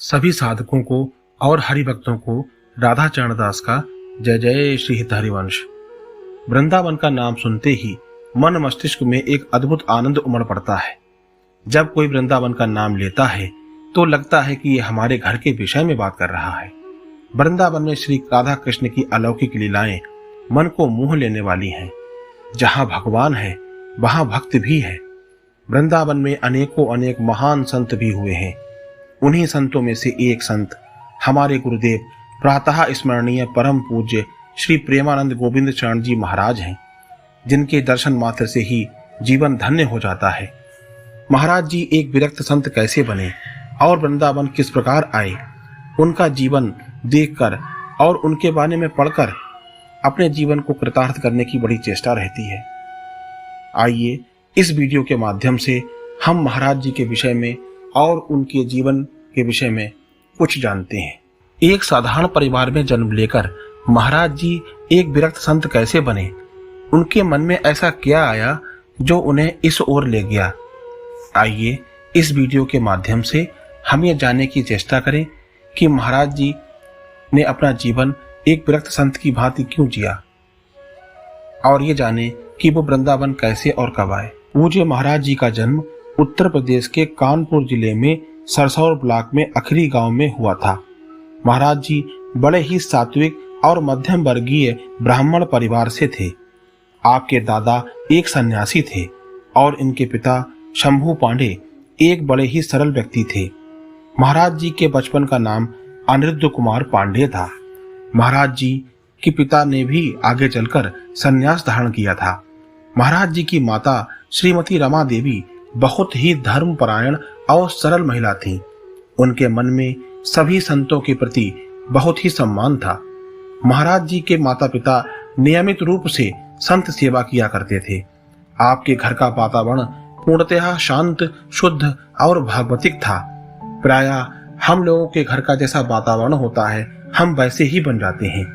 सभी साधकों को और हरिभक्तों को राधा चरण दास का जय जय श्री हित हरिवंश। वृंदावन का नाम सुनते ही मन मस्तिष्क में एक अद्भुत आनंद उमड़ पड़ता है। जब कोई वृंदावन का नाम लेता है तो लगता है कि यह हमारे घर के विषय में बात कर रहा है। वृंदावन में श्री राधा कृष्ण की अलौकिक लीलाएं मन को मोह लेने वाली हैं। जहां भगवान है वहां भक्त भी है। वृंदावन में अनेकों अनेक महान संत भी हुए हैं। उन्हीं संतों में से एक संत हमारे गुरुदेव प्रातः स्मरणीय परम पूज्य श्री प्रेमानंद गोविंद चरण जी महाराज हैं, जिनके दर्शन मात्र से ही जीवन धन्य हो जाता है। महाराज जी एक विरक्त संत कैसे बने और वृंदावन किस प्रकार आए, उनका जीवन देखकर और उनके बारे में पढ़कर अपने जीवन को कृतार्थ करने की बड़ी चेष्टा रहती है। आइए इस वीडियो के माध्यम से हम महाराज जी के विषय में और उनके जीवन के विषय में कुछ जानते हैं। एक साधारण परिवार में जन्म लेकर महाराज जी एक विरक्त संत कैसे बने, उनके मन में ऐसा क्या आया जो उन्हें इस ओर ले गया। आइए इस वीडियो के माध्यम से हम ये जानने की चेष्टा करें कि महाराज जी ने अपना जीवन एक विरक्त संत की भांति क्यों जिया, और ये जाने कि वो वृंदावन कैसे और कब आए। पूज्य महाराज जी का जन्म उत्तर प्रदेश के कानपुर जिले में सरसौर ब्लॉक में अखरी गांव में हुआ था। महाराज जी बड़े ही सात्विक और मध्यम वर्गीय ब्राह्मण परिवार से थे। आपके दादा एक सन्यासी थे और इनके पिता शंभू पांडे एक बड़े ही सरल व्यक्ति थे। महाराज जी के बचपन का नाम अनिरुद्ध कुमार पांडे था। महाराज जी के पिता ने भी आगे चलकर संन्यास धारण किया था। महाराज जी की माता श्रीमती रमा देवी बहुत ही धर्मपरायण और सरल महिला थीं। उनके मन में सभी संतों के प्रति बहुत ही सम्मान था। महाराज जी के माता पिता नियमित रूप से संत सेवा किया करते थे। आपके घर का वातावरण पूर्णतः शांत, शुद्ध और भागवतिक था। प्रायः हम लोगों के घर का जैसा वातावरण होता है, हम वैसे ही बन जाते हैं।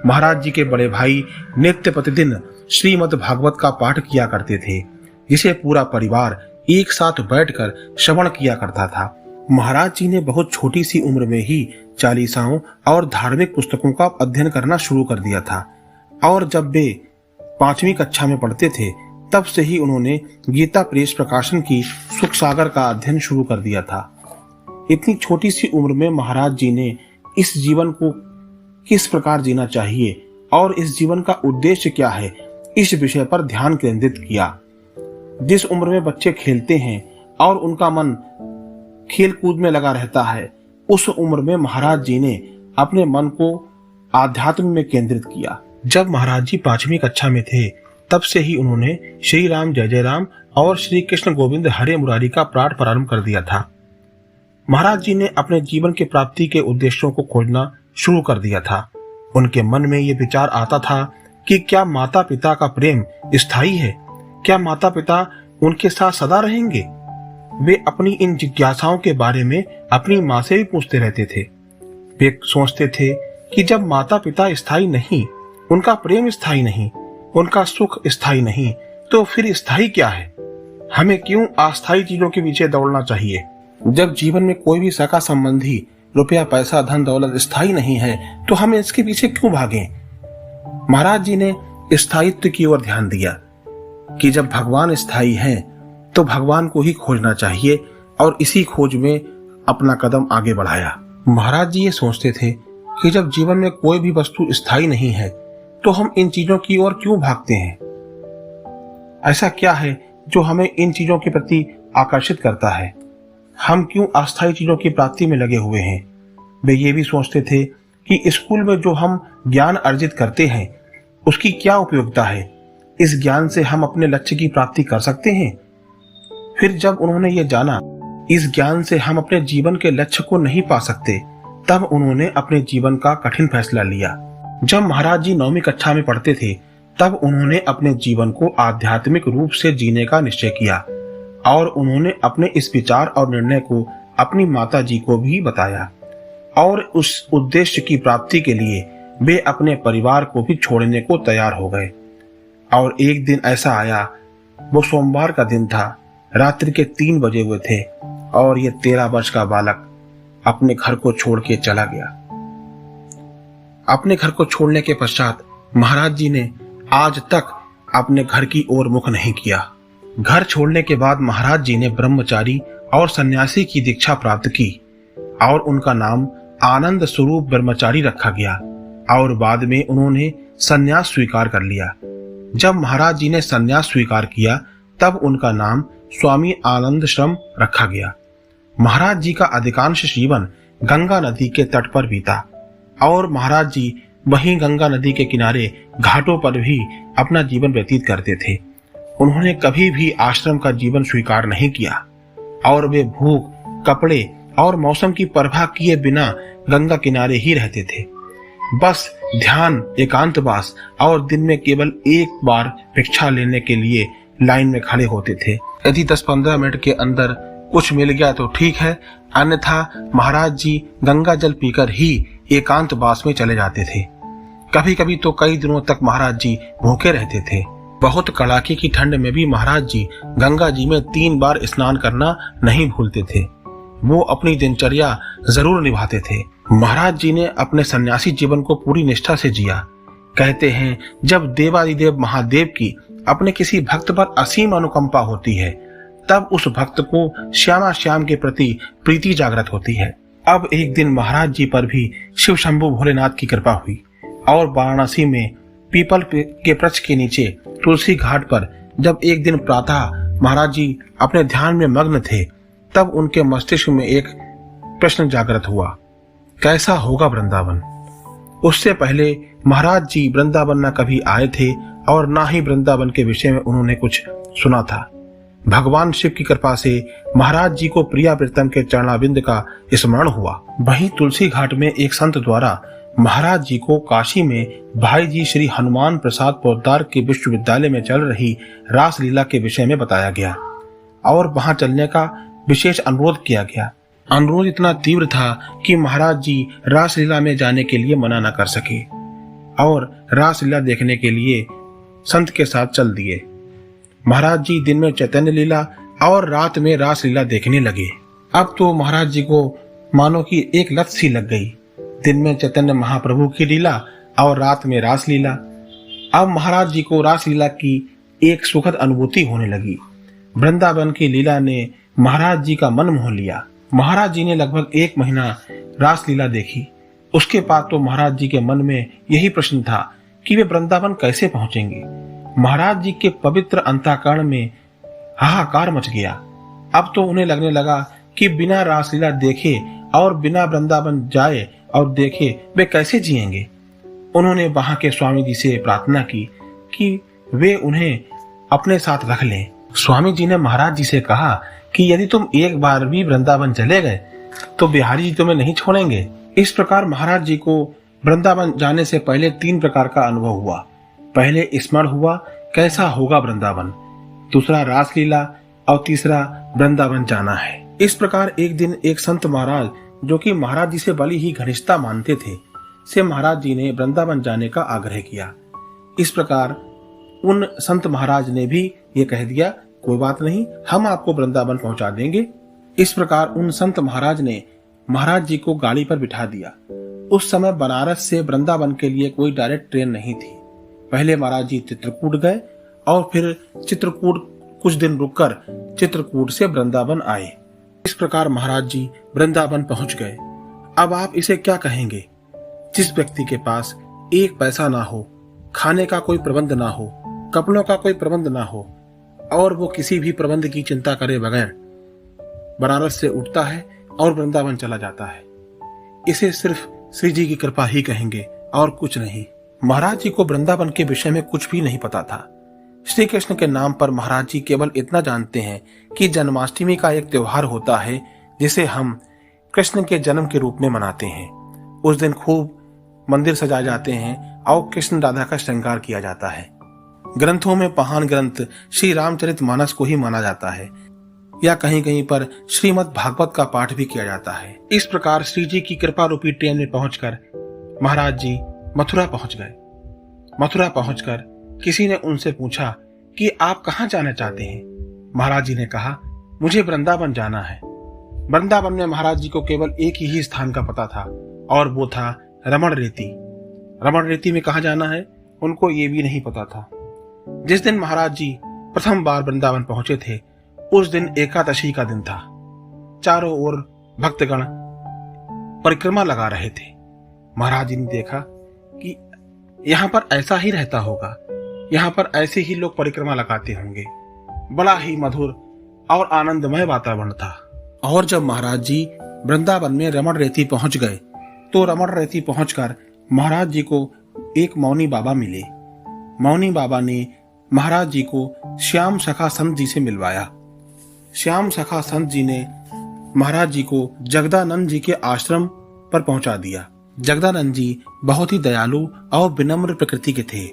महाराज जी के बड़े भाई नित्य प्रतिदिन श्रीमद् भागवत का पाठ किया करते थे, जिसे पूरा परिवार एक साथ बैठकर श्रवण किया करता था। महाराज जी ने बहुत छोटी सी उम्र में ही चालीसाओं और धार्मिक पुस्तकों का अध्ययन करना शुरू कर दिया था, और जब वे 5वीं कक्षा में पढ़ते थे तब से ही उन्होंने गीता प्रेस प्रकाशन की सुख सागर का अध्ययन शुरू कर दिया था। इतनी छोटी सी उम्र में महाराज जी ने इस जीवन को किस प्रकार जीना चाहिए और इस जीवन का उद्देश्य क्या है, इस विषय पर ध्यान केंद्रित किया। जिस उम्र में बच्चे खेलते हैं और उनका मन खेल कूद में लगा रहता है, उस उम्र में महाराज जी ने अपने मन को आध्यात्म में केंद्रित किया। जब महाराज जी 5वीं कक्षा में थे तब से ही उन्होंने श्री राम जय जय राम और श्री कृष्ण गोविंद हरे मुरारी का पाठ प्रारंभ कर दिया था। महाराज जी ने अपने जीवन की प्राप्ति के उद्देश्यों को खोजना शुरू कर दिया था। उनके मन में ये विचार आता था कि क्या माता पिता का प्रेम स्थायी है, क्या माता पिता उनके साथ सदा रहेंगे। वे अपनी इन जिज्ञासाओं के बारे में अपनी माँ से भी पूछते रहते थे। वे सोचते थे कि जब माता पिता स्थायी नहीं, उनका प्रेम स्थायी नहीं, उनका सुख स्थायी नहीं, तो फिर स्थायी क्या है। हमें क्यों अस्थायी चीजों के पीछे दौड़ना चाहिए। जब जीवन में कोई भी सगा संबंधी, रुपया पैसा धन दौलत स्थायी नहीं है तो हमें इसके पीछे क्यों भागें। महाराज जी ने स्थायित्व की ओर ध्यान दिया कि जब भगवान स्थायी हैं तो भगवान को ही खोजना चाहिए, और इसी खोज में अपना कदम आगे बढ़ाया। महाराज जी ये सोचते थे कि जब जीवन में कोई भी वस्तु स्थायी नहीं है तो हम इन चीजों की ओर क्यों भागते हैं। ऐसा क्या है जो हमें इन चीजों के प्रति आकर्षित करता है। हम क्यों अस्थायी चीजों की प्राप्ति में लगे हुए हैं। वे ये भी सोचते थे कि स्कूल में जो हम ज्ञान अर्जित करते हैं उसकी क्या उपयोगिता है, इस ज्ञान से हम अपने लक्ष्य की प्राप्ति कर सकते हैं। फिर जब उन्होंने ये जाना इस ज्ञान से हम अपने जीवन के लक्ष्य को नहीं पा सकते, तब उन्होंने अपने जीवन का कठिन फैसला लिया। जब महाराज जी 9वीं कक्षा में पढ़ते थे तब उन्होंने अपने जीवन को आध्यात्मिक रूप से जीने का निश्चय किया, और उन्होंने अपने इस विचार और निर्णय को अपनी माता जी को भी बताया, और उस उद्देश्य की प्राप्ति के लिए वे अपने परिवार को भी छोड़ने को तैयार हो गए। और एक दिन ऐसा आया, वो सोमवार का दिन था, रात्रि के 3 बजे हुए थे और ये 13 वर्ष का बालक अपने घर को छोड़ के चला गया। अपने घर को छोड़ने के पश्चात महाराज जी ने आज तक अपने घर की ओर मुख नहीं किया। घर छोड़ने के बाद महाराज जी ने ब्रह्मचारी और सन्यासी की दीक्षा प्राप्त की और उनका नाम आनंद स्वरूप ब्रह्मचारी रखा गया और बाद में उन्होंने सन्यास स्वीकार कर लिया। जब महाराज जी ने सन्यास स्वीकार किया तब उनका नाम स्वामी आनंदश्रम रखा गया। महाराज जी का अधिकांश जीवन गंगा नदी के तट पर बीता और महाराज जी वहीं गंगा नदी के किनारे घाटों पर भी अपना जीवन व्यतीत करते थे। उन्होंने कभी भी आश्रम का जीवन स्वीकार नहीं किया और वे भूख, कपड़े और मौसम की परवाह किए बिना गंगा किनारे ही रहते थे। बस ध्यान, एकांतवास और दिन में केवल एक बार भिक्षा लेने के लिए लाइन में खड़े होते थे। यदि 10-15 मिनट के अंदर कुछ मिल गया तो ठीक है, अन्यथा महाराज जी गंगा जल पीकर ही एकांतवास में चले जाते थे। कभी कभी तो कई दिनों तक महाराज जी भूखे रहते थे। बहुत कड़ाके की ठंड में भी महाराज जी गंगा जी में 3 बार स्नान करना नहीं भूलते थे। वो अपनी दिनचर्या जरूर निभाते थे। महाराज जी ने अपने सन्यासी जीवन को पूरी निष्ठा से जिया। कहते हैं, जब देवादिदेव महादेव की अपने किसी भक्त पर असीम अनुकंपा होती है तब उस भक्त को श्यामा श्याम के प्रति प्रीति जागृत होती है। अब एक दिन महाराज जी पर भी शिव शंभु भोलेनाथ की कृपा हुई और वाराणसी में पीपल के वृक्ष के नीचे तुलसी घाट पर जब एक दिन प्रातः महाराज जी अपने ध्यान में मग्न थे तब उनके मस्तिष्क में एक प्रश्न जागृत हुआ, कैसा होगा वृंदावन। उससे पहले महाराज जी वृंदावन न कभी आए थे और ना ही वृंदावन के विषय में उन्होंने कुछ सुना था। भगवान शिव की कृपा से महाराज जी को प्रिया प्रीतम के चरणाबिंद का स्मरण हुआ। वहीं तुलसी घाट में एक संत द्वारा महाराज जी को काशी में भाई जी श्री हनुमान प्रसाद पोद्दार के विश्वविद्यालय में चल रही रासलीला के विषय में बताया गया और वहां चलने का विशेष अनुरोध किया गया। अनुरोध इतना तीव्र था कि महाराज जी रासलीला में जाने के लिए मना न कर सके और रासलीला देखने के लिए संत के साथ चल दिए। महाराज जी दिन में चैतन्य लीला और रात में रासलीला देखने लगे। अब तो महाराज जी को मानो कि एक लत सी लग गई, दिन में चैतन्य महाप्रभु की लीला और रात में रासलीला। अब महाराज जी को रासलीला की एक सुखद अनुभूति होने लगी। वृंदावन की लीला ने महाराज जी का मन मोह लिया। महाराज जी ने लगभग 1 महीना रासलीला देखी। उसके बाद तो महाराज जी के मन में यही प्रश्न था कि वे वृंदावन कैसे पहुंचेंगे। महाराज जी के पवित्र अंतःकरण में हाहाकार मच गया। अब तो उन्हें लगने लगा कि बिना रासलीला देखे और बिना वृंदावन जाए और देखे वे कैसे जिएंगे। उन्होंने वहां के स्वामी जी से प्रार्थना की कि वे उन्हें अपने साथ रख लें। स्वामी जी ने महाराज जी से कहा कि यदि तुम एक बार भी वृंदावन चले गए तो बिहारी जी तुम्हें नहीं छोड़ेंगे। इस प्रकार महाराज जी को वृंदावन जाने से पहले 3 प्रकार का अनुभव हुआ। पहले स्मरण हुआ कैसा होगा वृंदावन, दूसरा रासलीला और तीसरा वृंदावन जाना है। इस प्रकार एक दिन एक संत महाराज जो कि महाराज जी से बड़ी ही घनिष्ठता मानते थे से महाराज जी ने वृंदावन जाने का आग्रह किया। इस प्रकार उन संत महाराज ने भी ये कह दिया, कोई बात नहीं, हम आपको वृंदावन पहुंचा देंगे। इस प्रकार उन संत महाराज ने महाराज जी को गाड़ी पर बिठा दिया। उस समय बनारस से वृंदावन के लिए कोई डायरेक्ट ट्रेन नहीं थी। पहले महाराज जी चित्रकूट गए और फिर चित्रकूट कुछ दिन रुककर चित्रकूट से वृंदावन आए। इस प्रकार महाराज जी वृंदावन पहुंच गए। अब आप इसे क्या कहेंगे, जिस व्यक्ति के पास 1 पैसा ना हो, खाने का कोई प्रबंध ना हो, कपड़ों का कोई प्रबंध ना हो और वो किसी भी प्रबंध की चिंता करे बगैर बनारस से उठता है और वृंदावन चला जाता है, इसे सिर्फ श्री जी की कृपा ही कहेंगे और कुछ नहीं। महाराज जी को वृंदावन के विषय में कुछ भी नहीं पता था। श्री कृष्ण के नाम पर महाराज जी केवल इतना जानते हैं कि जन्माष्टमी का एक त्योहार होता है जिसे हम कृष्ण के जन्म के रूप में मनाते हैं। उस दिन खूब मंदिर सजाए जाते हैं और कृष्ण राधा का श्रृंगार किया जाता है। ग्रंथों में महान ग्रंथ श्री रामचरितमानस को ही माना जाता है या कहीं कहीं पर श्रीमद् भागवत का पाठ भी किया जाता है। इस प्रकार श्री जी की कृपा रूपी ट्रेन में पहुंचकर महाराज जी मथुरा पहुंच गए। मथुरा पहुंचकर किसी ने उनसे पूछा कि आप कहां जाना चाहते हैं। महाराज जी ने कहा, मुझे वृंदावन जाना है। वृंदावन में महाराज जी को केवल एक ही स्थान का पता था और वो था रमण रेती। रमण रेती में कहाँ जाना है उनको ये भी नहीं पता था। जिस दिन महाराज जी प्रथम बार वृंदावन पहुंचे थे उस दिन एकादशी का दिन था। चारों ओर भक्तगण परिक्रमा लगा रहे थे। महाराज जी ने देखा कि यहाँ पर ऐसा ही रहता होगा, यहाँ पर ऐसे ही लोग परिक्रमा लगाते होंगे। बड़ा ही मधुर और आनंदमय वातावरण था। और जब महाराज जी वृंदावन में रमण रेती पहुंच गए तो रमण रेती पहुंचकर महाराज जी को एक मौनी बाबा मिले। मौनी बाबा ने महाराज जी को श्याम सखा संत जी से मिलवाया। श्याम सखा संत जी ने महाराज जी को जगदानंद जी के आश्रम पर पहुंचा दिया। जगदानंद जी बहुत ही दयालु और विनम्र प्रकृति के थे।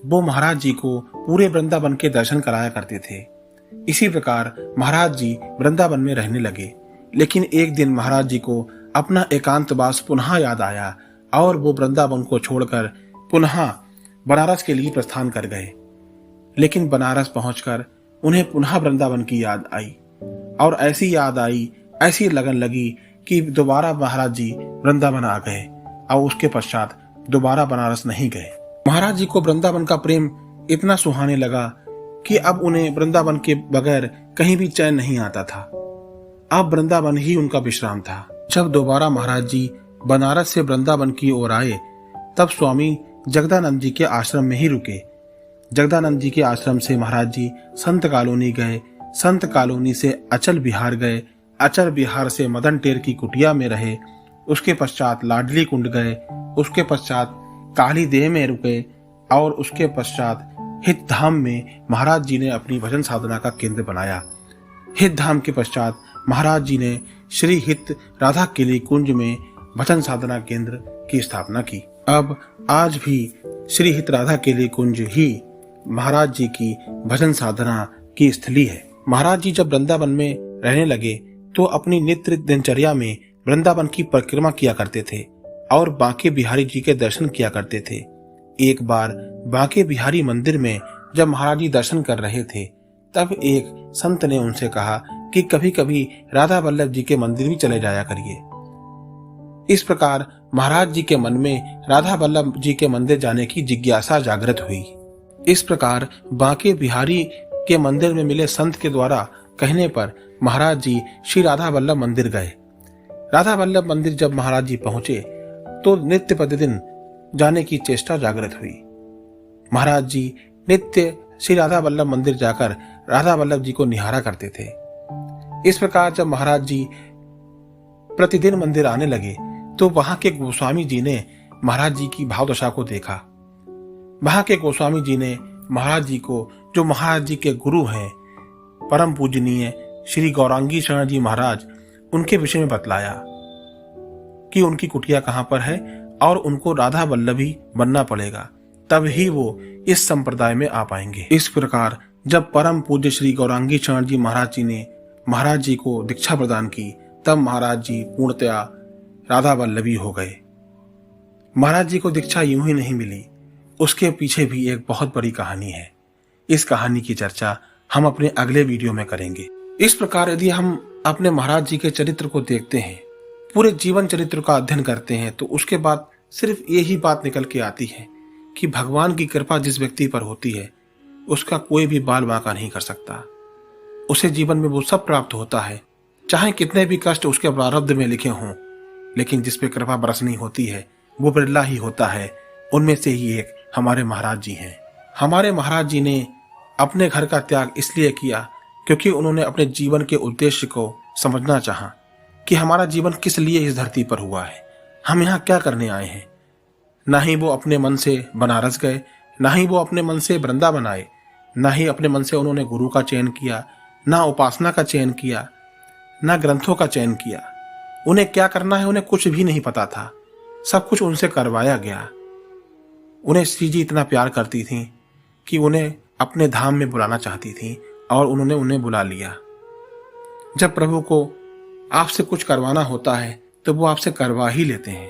वो महाराज जी को पूरे वृंदावन के दर्शन कराया करते थे। इसी प्रकार महाराज जी वृंदावन में रहने लगे। लेकिन एक दिन महाराज जी को अपना एकांतवास पुनः याद आया और वो वृंदावन को छोड़कर पुनः बनारस के लिए प्रस्थान कर गए। लेकिन बनारस पहुंचकर उन्हें पुनः वृंदावन की याद आई और ऐसी याद आई, ऐसी लगन लगी कि दोबारा महाराज जी वृंदावन आ गए और उसके पश्चात दोबारा बनारस नहीं गए। महाराज जी को वृंदावन का प्रेम इतना सुहाने लगा कि अब उन्हें वृंदावन के बगैर कहीं भी चैन नहीं आता था। अब वृंदावन ही उनका विश्राम था। जब दोबारा महाराज जी बनारस से वृंदावन की ओर आए तब स्वामी जगदानंद जी के आश्रम में ही रुके। जगदानंद जी के आश्रम से महाराज जी संत कॉलोनी गए। संत कॉलोनी से अचल विहार गए। अचल विहार से मदन टेर की कुटिया में रहे। उसके पश्चात लाडली कुंड गए। उसके पश्चात काली देह में रुके और उसके पश्चात हित धाम में महाराज जी ने अपनी भजन साधना का केंद्र बनाया। हित धाम के पश्चात महाराज जी ने श्री हित राधा केली कुंज में भजन साधना केंद्र की स्थापना की। अब आज भी श्री हित राधा केली कुंज ही महाराज जी की भजन साधना की स्थली है। महाराज जी जब वृंदावन में रहने लगे तो अपनी नित्य दिनचर्या में वृंदावन की परिक्रमा किया करते थे और बांके बिहारी जी के दर्शन किया करते थे। एक बार बांके बिहारी मंदिर में जब महाराज जी दर्शन कर रहे थे तब एक संत ने उनसे कहा कि कभी कभी राधा वल्लभ जी के मंदिर भी चले जाया करिए। इस प्रकार महाराज जी के मन में राधा वल्लभ जी के मंदिर जाने की जिज्ञासा जागृत हुई। इस प्रकार बांके बिहारी के मंदिर में मिले संत के द्वारा कहने पर महाराज जी श्री राधा वल्लभ मंदिर गए। राधा वल्लभ मंदिर जब महाराज जी पहुंचे तो नित्य प्रतिदिन जाने की चेष्टा जागृत हुई। महाराज जी नित्य श्री राधा वल्लभ मंदिर जाकर राधा वल्लभ जी को निहारा करते थे। इस प्रकार जब महाराज जी प्रतिदिन मंदिर आने लगे तो वहां के गोस्वामी जी ने महाराज जी की भावदशा को देखा। वहां के गोस्वामी जी ने महाराज जी को, जो महाराज जी के गुरु हैं, परम पूजनीय श्री गौरांगी शरण जी महाराज, उनके विषय में बतलाया कि उनकी कुटिया कहां पर है और उनको राधा वल्लभी बनना पड़ेगा, तब ही वो इस संप्रदाय में आ पाएंगे। इस प्रकार जब परम पूज्य श्री गौरांगी शरण जी महाराज जी ने महाराज जी को दीक्षा प्रदान की तब महाराज जी पूर्णतया राधा वल्लभी हो गए। महाराज जी को दीक्षा यूं ही नहीं मिली, उसके पीछे भी एक बहुत बड़ी कहानी है। इस कहानी की चर्चा हम अपने अगले वीडियो में करेंगे। इस प्रकार यदि हम अपने महाराज जी के चरित्र को देखते हैं, पूरे जीवन चरित्र का अध्ययन करते हैं, तो उसके बाद सिर्फ यही बात निकल के आती है कि भगवान की कृपा जिस व्यक्ति पर होती है उसका कोई भी बाल बांका नहीं कर सकता। उसे जीवन में वो सब प्राप्त होता है, चाहे कितने भी कष्ट उसके प्रारब्ध में लिखे हों, लेकिन जिस पे कृपा बरसनी होती है वो बिरला ही होता है। उनमें से ही एक हमारे महाराज जी हैं। हमारे महाराज जी ने अपने घर का त्याग इसलिए किया क्योंकि उन्होंने अपने जीवन के उद्देश्य को समझना चाहा कि हमारा जीवन किस लिए इस धरती पर हुआ है, हम यहाँ क्या करने आए हैं। ना ही वो अपने मन से बनारस गए, ना ही वो अपने मन से वृंदावन आए, ना ही अपने मन से उन्होंने गुरु का चयन किया, ना उपासना का चयन किया, ना ग्रंथों का चयन किया। उन्हें क्या करना है उन्हें कुछ भी नहीं पता था, सब कुछ उनसे करवाया गया। उन्हें श्री जी इतना प्यार करती थी कि उन्हें अपने धाम में बुलाना चाहती थी और उन्होंने उन्हें बुला लिया। जब प्रभु को आपसे कुछ करवाना होता है तो वो आपसे करवा ही लेते हैं।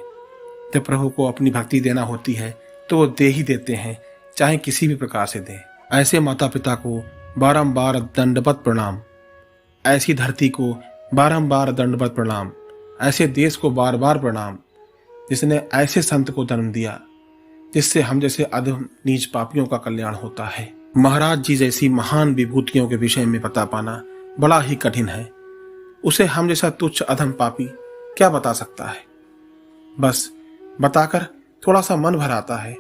जब प्रभु को अपनी भक्ति देना होती है तो वो दे ही देते हैं, चाहे किसी भी प्रकार से दें। ऐसे माता पिता को बारंबार दंडवत प्रणाम। ऐसी धरती को बारंबार दंडवत प्रणाम। ऐसे देश को बार बार प्रणाम जिसने ऐसे संत को जन्म दिया जिससे हम जैसे अधम नीच पापियों का कल्याण होता है। महाराज जी जैसी महान विभूतियों के विषय में पता पाना बड़ा ही कठिन है। उसे हम जैसा तुच्छ अधम पापी क्या बता सकता है। बस बताकर थोड़ा सा मन भर आता है,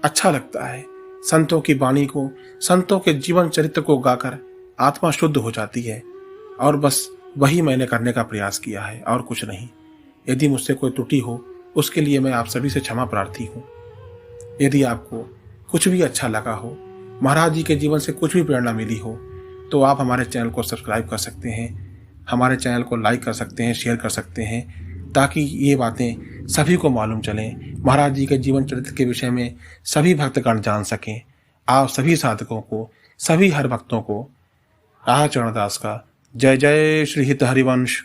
अच्छा लगता है। संतों की वाणी को, संतों के जीवन चरित्र को गाकर आत्मा शुद्ध हो जाती है। और बस वही मैंने करने का प्रयास किया है और कुछ नहीं। यदि मुझसे कोई त्रुटि हो उसके लिए मैं आप सभी से क्षमा प्रार्थी हूँ। यदि आपको कुछ भी अच्छा लगा हो, महाराज जी के जीवन से कुछ भी प्रेरणा मिली हो, तो आप हमारे चैनल को सब्सक्राइब कर सकते हैं, हमारे चैनल को लाइक कर सकते हैं, शेयर कर सकते हैं, ताकि ये बातें सभी को मालूम चलें। महाराज जी के जीवन चरित्र के विषय में सभी भक्तगण जान सकें। आप सभी साधकों को, सभी हर भक्तों को राधा चरण दास का जय जय श्री हित हरिवंश।